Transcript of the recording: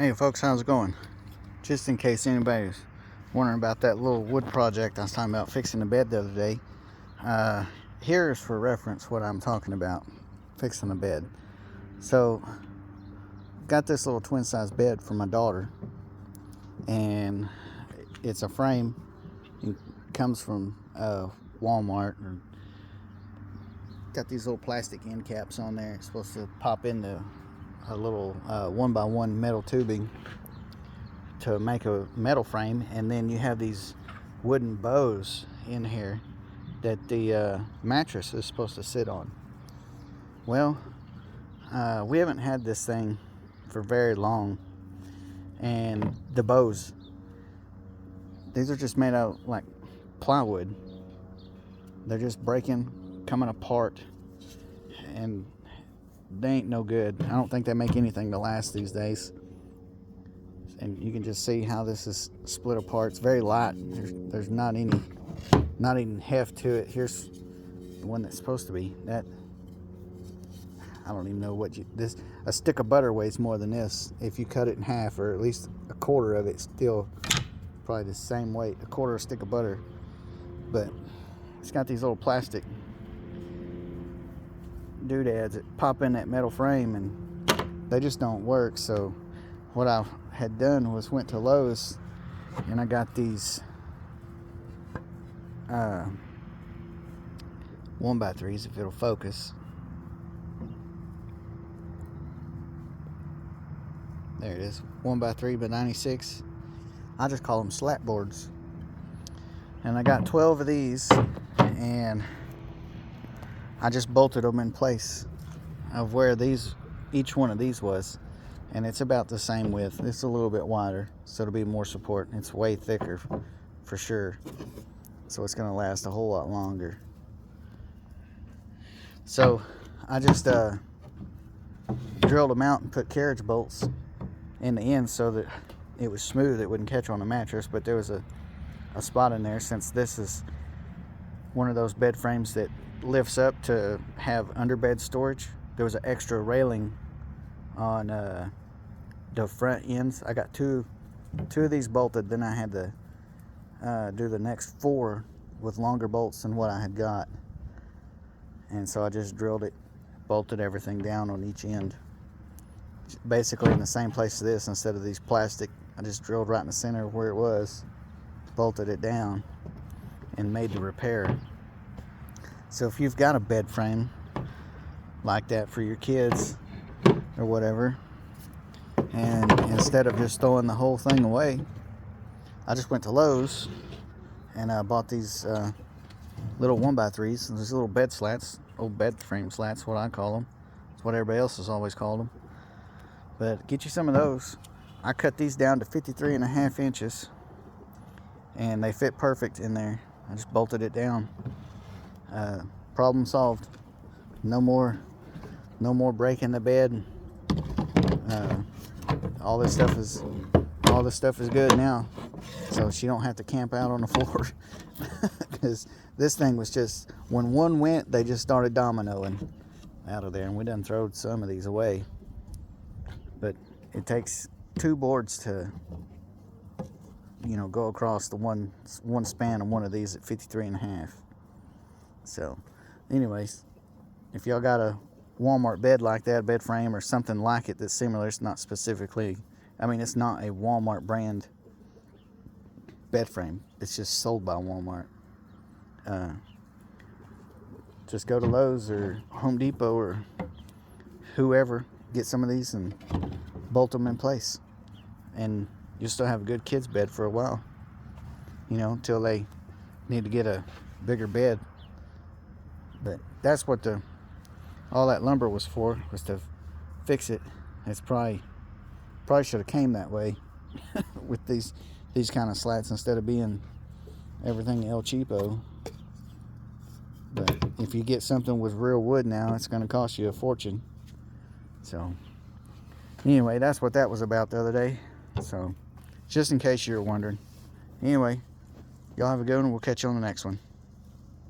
Hey folks, how's it going? Just in case anybody's wondering about that little wood project I was talking about fixing the bed the other day, here's for reference what I'm talking about, fixing the bed. So, got this little twin size bed for my daughter, and it's a frame. It comes from Walmart. Got these little plastic end caps on there. It's supposed to pop into a little 1x1 metal tubing to make a metal frame, and then you have these wooden bows in here that the mattress is supposed to sit on. Well, we haven't had this thing for very long, and the bows, these are just made out like plywood. They're just breaking, coming apart, and they ain't no good. I don't think they make anything to last these days. And you can just see how this is split apart. It's very light. There's not even heft to it. Here's the one that's supposed to be. That, I don't even know what a stick of butter weighs more than this. If you cut it in half, or at least a quarter of it, still probably the same weight. A quarter of a stick of butter. But it's got these little plastic doodads that pop in that metal frame, and they just don't work. So what I had done was went to Lowe's, and I got these 1x3s, if it'll focus. There it is, 1x3 by 96. I just call them slat boards. And I got 12 of these, and I just bolted them in place of where each one of these was. And it's about the same width. It's a little bit wider, so it'll be more support. It's way thicker for sure, so it's going to last a whole lot longer. So I just drilled them out and put carriage bolts in the end so that it was smooth, it wouldn't catch on the mattress. But there was a spot in there, since this is one of those bed frames that lifts up to have underbed storage. There was an extra railing on the front ends. I got two of these bolted. Then I had to do the next 4 with longer bolts than what I had got, and so I just drilled it, bolted everything down on each end, basically in the same place as this. Instead of these plastic, I just drilled right in the center of where it was, bolted it down, and made the repair. So if you've got a bed frame like that for your kids or whatever, and instead of just throwing the whole thing away, I just went to Lowe's and I bought these little 1x3s, these little bed slats, old bed frame slats, what I call them. It's what everybody else has always called them. But get you some of those. I cut these down to 53.5 inches, and they fit perfect in there. I just bolted it down. Problem solved. No more breaking the bed. All this stuff is good now, so she don't have to camp out on the floor. Because this thing was just, when one went, they just started dominoing out of there, and we done throwed some of these away. But it takes 2 boards to, go across the one span of one of these at 53.5. So anyways, if y'all got a Walmart bed like that, bed frame or something like it that's similar, it's not specifically, it's not a Walmart brand bed frame, it's just sold by Walmart, just go to Lowe's or Home Depot or whoever, get some of these and bolt them in place, and you'll still have a good kids bed for a while, until they need to get a bigger bed. But that's what all that lumber was for, was to fix it. It's probably should have came that way with these kind of slats instead of being everything El Cheapo. But if you get something with real wood now, it's going to cost you a fortune. So anyway, that's what that was about the other day. So just in case you were wondering. Anyway, y'all have a good one. We'll catch you on the next one.